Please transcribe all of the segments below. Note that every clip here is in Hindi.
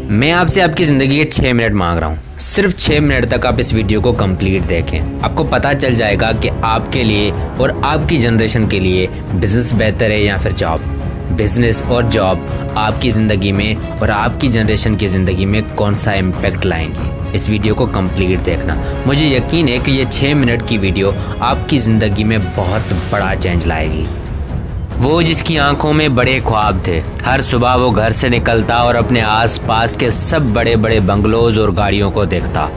मैं आपसे आपकी ज़िंदगी के 6 मिनट मांग रहा हूँ। सिर्फ 6 मिनट तक आप इस वीडियो को कंप्लीट देखें। आपको पता चल जाएगा कि आपके लिए और आपकी जनरेशन के लिए बिज़नेस बेहतर है या फिर जॉब। बिज़नेस और जॉब आपकी ज़िंदगी में और आपकी जनरेशन की ज़िंदगी में कौन सा इम्पैक्ट लाएंगे। इस वीडियो को कंप्लीट देखना। मुझे यकीन है कि ये 6 मिनट की वीडियो आपकी ज़िंदगी में बहुत बड़ा चेंज लाएगी। वो जिसकी आंखों में बड़े ख्वाब थे, हर सुबह वो घर से निकलता और अपने आसपास के सब बड़े बड़े बंगलोज और गाड़ियों को देखता।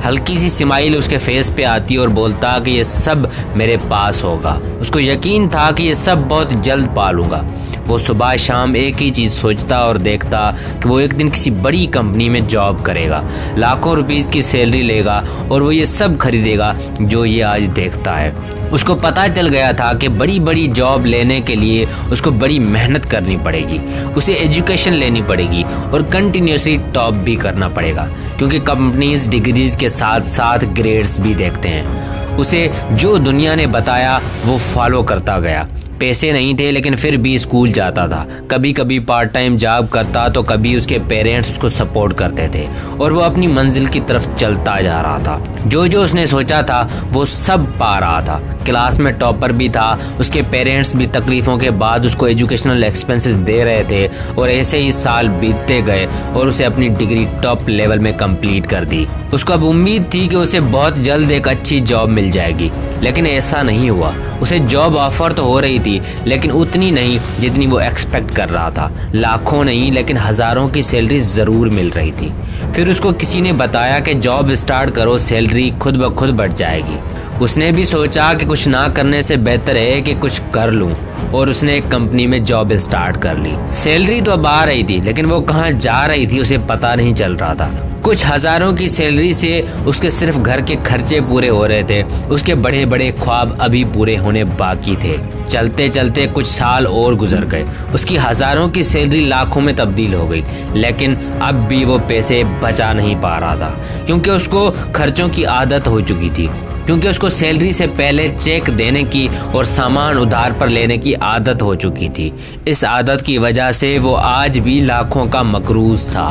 हल्की सी स्माइल उसके फेस पे आती और बोलता कि ये सब मेरे पास होगा। उसको यकीन था कि ये सब बहुत जल्द पा लूँगा। वो सुबह शाम एक ही चीज़ सोचता और देखता कि वो एक दिन किसी बड़ी कंपनी में जॉब करेगा, लाखों रुपीस की सैलरी लेगा और वो ये सब खरीदेगा जो ये आज देखता है। उसको पता चल गया था कि बड़ी बड़ी जॉब लेने के लिए उसको बड़ी मेहनत करनी पड़ेगी, उसे एजुकेशन लेनी पड़ेगी और कंटिन्यूसली टॉप भी करना पड़ेगा, क्योंकि कंपनीज डिग्रीज के साथ साथ ग्रेड्स भी देखते हैं। उसे जो दुनिया ने बताया वो फॉलो करता गया। पैसे नहीं थे लेकिन फिर भी स्कूल जाता था, कभी कभी पार्ट टाइम जॉब करता तो कभी उसके पेरेंट्स उसको सपोर्ट करते थे और वो अपनी मंजिल की तरफ चलता जा रहा था। जो जो उसने सोचा था वो सब पा रहा था। क्लास में टॉपर भी था। उसके पेरेंट्स भी तकलीफ़ों के बाद उसको एजुकेशनल एक्सपेंसेस दे रहे थे और ऐसे ही साल बीतते गए और उसे अपनी डिग्री टॉप लेवल में कंप्लीट कर दी। उसको अब उम्मीद थी कि उसे बहुत जल्द एक अच्छी जॉब मिल जाएगी, लेकिन ऐसा नहीं हुआ। उसे जॉब ऑफर तो हो रही थी लेकिन उतनी नहीं जितनी वो एक्सपेक्ट कर रहा था। लाखों नहीं लेकिन हज़ारों की सैलरी ज़रूर मिल रही थी। फिर उसको किसी ने बताया कि जॉब स्टार्ट करो, सैलरी खुद ब खुद बढ़ जाएगी। उसने भी सोचा कि कुछ ना करने से बेहतर है कि कुछ कर लूं और उसने एक कंपनी में जॉब स्टार्ट कर ली। सैलरी तो अब आ रही थी लेकिन वो कहाँ जा रही थी उसे पता नहीं चल रहा था। कुछ हज़ारों की सैलरी से उसके सिर्फ घर के खर्चे पूरे हो रहे थे। उसके बड़े बड़े ख्वाब अभी पूरे होने बाकी थे। चलते चलते कुछ साल और गुजर गए। उसकी हज़ारों की सैलरी लाखों में तब्दील हो गई, लेकिन अब भी वो पैसे बचा नहीं पा रहा था, क्योंकि उसको खर्चों की आदत हो चुकी थी। क्योंकि उसको सैलरी से पहले चेक देने की और सामान उधार पर लेने की आदत हो चुकी थी। इस आदत की वजह से वो आज भी लाखों का मकरूज था।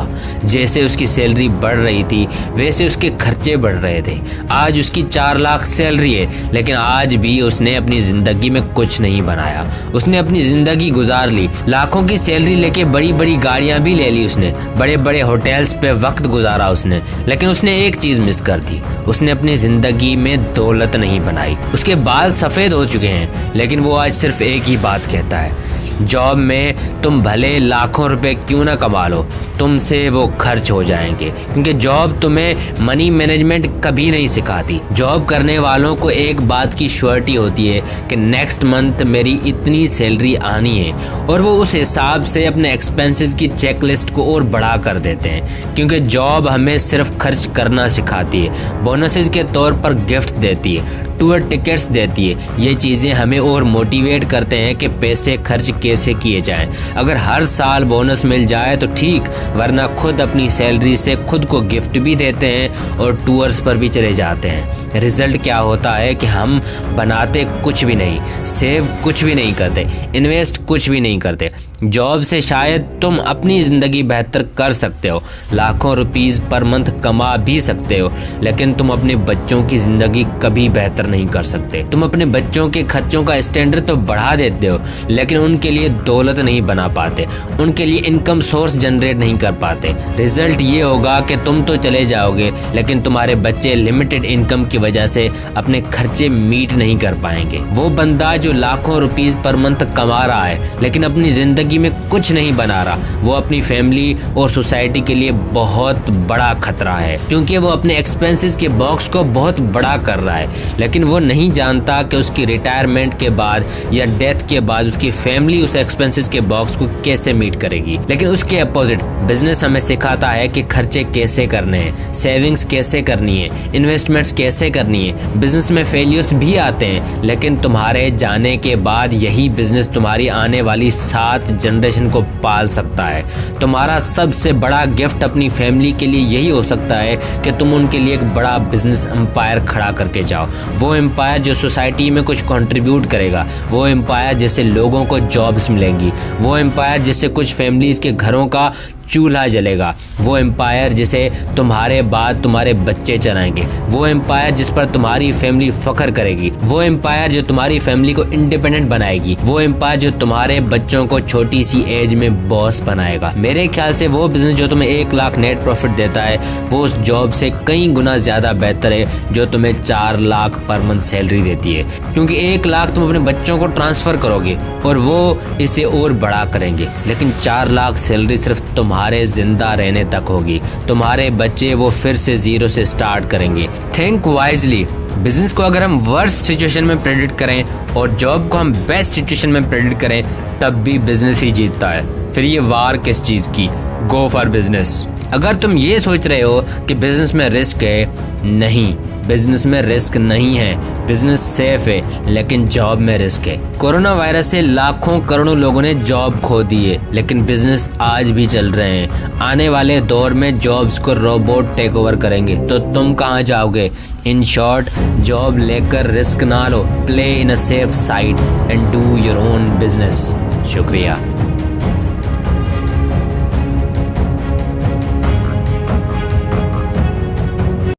जैसे उसकी सैलरी बढ़ रही थी वैसे उसके खर्चे बढ़ रहे थे। आज उसकी 4 लाख सैलरी है लेकिन आज भी उसने अपनी ज़िंदगी में कुछ नहीं बनाया। उसने अपनी ज़िंदगी गुजार ली। लाखों की सैलरी लेके बड़ी बड़ी गाड़ियाँ भी ले ली उसने, बड़े बड़े होटल्स पे वक्त गुजारा उसने, लेकिन उसने एक चीज़ मिस कर दी। उसने अपनी ज़िंदगी में दौलत नहीं बनाई। उसके बाल सफ़ेद हो चुके हैं लेकिन वो आज सिर्फ एक ही बात कहता है, जॉब में तुम भले लाखों रुपए क्यों ना कमा लो, तुमसे वो खर्च हो जाएंगे, क्योंकि जॉब तुम्हें मनी मैनेजमेंट कभी नहीं सिखाती। जॉब करने वालों को एक बात की श्योरिटी होती है कि नेक्स्ट मंथ मेरी इतनी सैलरी आनी है और वो उस हिसाब से अपने एक्सपेंसेस की चेकलिस्ट को और बढ़ा कर देते हैं, क्योंकि जॉब हमें सिर्फ खर्च करना सिखाती है, बोनसेस के तौर पर गिफ्ट देती है, टूर टिकट्स देती है। ये चीज़ें हमें और मोटिवेट करते हैं कि पैसे खर्च कैसे किए जाएं। अगर हर साल बोनस मिल जाए तो ठीक, वरना खुद अपनी सैलरी से खुद को गिफ्ट भी देते हैं और टूर्स पर भी चले जाते हैं। रिजल्ट क्या होता है कि हम बनाते कुछ भी नहीं, सेव कुछ भी नहीं करते, इन्वेस्ट कुछ भी नहीं करते। जॉब से शायद तुम अपनी ज़िंदगी बेहतर कर सकते हो, लाखों रुपीस पर मंथ कमा भी सकते हो, लेकिन तुम अपने बच्चों की ज़िंदगी कभी बेहतर नहीं कर सकते। तुम अपने बच्चों के खर्चों का स्टैंडर्ड तो बढ़ा देते हो लेकिन उनके लिए दौलत नहीं बना पाते, उनके लिए इनकम सोर्स जनरेट नहीं कर पाते। रिजल्ट ये होगा कि तुम तो चले जाओगे लेकिन तुम्हारे बच्चे लिमिटेड इनकम की वजह से अपने खर्चे मीट नहीं कर पाएंगे। वो बंदा जो लाखों रुपीस पर मंथ कमा रहा है लेकिन अपनी ज़िंदगी में कुछ नहीं बना रहा, वो अपनी फैमिली और सोसाइटी के लिए बहुत बड़ा खतरा है, क्योंकि वो अपने एक्सपेंसेस के बॉक्स को बहुत बड़ा कर रहा है लेकिन वो नहीं जानता कि उसकी रिटायरमेंट के बाद या डेथ के बाद उसकी फैमिली उस एक्सपेंसेस के बॉक्स को कैसे मीट करेगी। लेकिन उसके अपोजिट बिजनेस हमें सिखाता है कि खर्चे कैसे करने हैं, सेविंग्स कैसे करनी है, इन्वेस्टमेंट्स कैसे करनी है। बिजनेस में फेलियर्स भी आते हैं लेकिन तुम्हारे जाने के बाद यही बिजनेस तुम्हारी आने वाली 7 जनरेशन को पाल सकता है। तुम्हारा सबसे बड़ा गिफ्ट अपनी फैमिली के लिए यही हो सकता है कि तुम उनके लिए एक बड़ा बिजनेस एम्पायर खड़ा करके जाओ। वो एम्पायर जो सोसाइटी में कुछ कंट्रीब्यूट करेगा, वो एम्पायर जिससे लोगों को जॉब्स मिलेंगी, वो एम्पायर जिससे कुछ फैमिलीज़ के घरों का चूल्हा जलेगा, वो एम्पायर जिसे तुम्हारे बाद तुम्हारे बच्चे चलाएंगे, वो एम्पायर जिस पर तुम्हारी फैमिली फख्र करेगी, वो एम्पायर जो तुम्हारी फैमिली को इंडिपेंडेंट बनाएगी, वो एम्पायर जो तुम्हारे बच्चों को छोटी सी एज में बॉस बनाएगा। मेरे ख्याल से वो बिजनेस जो तुम्हें 1 लाख नेट प्रॉफिट देता है वो उस जॉब से कई गुना ज्यादा बेहतर है जो तुम्हें 4 लाख पर मंथ सैलरी देती है, क्योंकि 1 लाख तुम अपने बच्चों को ट्रांसफर करोगे और वो इसे और बड़ा करेंगे, लेकिन 4 लाख सैलरी सिर्फ तुम्हारे जिंदा रहने तक होगी। तुम्हारे बच्चे वो फिर से जीरो से स्टार्ट करेंगे। Think wisely. बिजनेस को अगर हम वर्स्ट सिचुएशन में प्रेडिक्ट करें और जॉब को हम बेस्ट सिचुएशन में प्रेडिक्ट करें तब भी बिजनेस ही जीतता है। फिर ये वार किस चीज़ की? Go for business. अगर तुम ये सोच रहे हो कि बिजनेस में रिस्क है, नहीं, बिजनेस में रिस्क नहीं है। बिजनेस सेफ है लेकिन जॉब में रिस्क है। कोरोना वायरस से लाखों करोड़ों लोगों ने जॉब खो दी है, लेकिन बिजनेस आज भी चल रहे हैं। आने वाले दौर में जॉब्स को रोबोट टेक ओवर करेंगे तो तुम कहाँ जाओगे? इन शॉर्ट, जॉब लेकर रिस्क ना लो, play in a safe side and do your own business. शुक्रिया।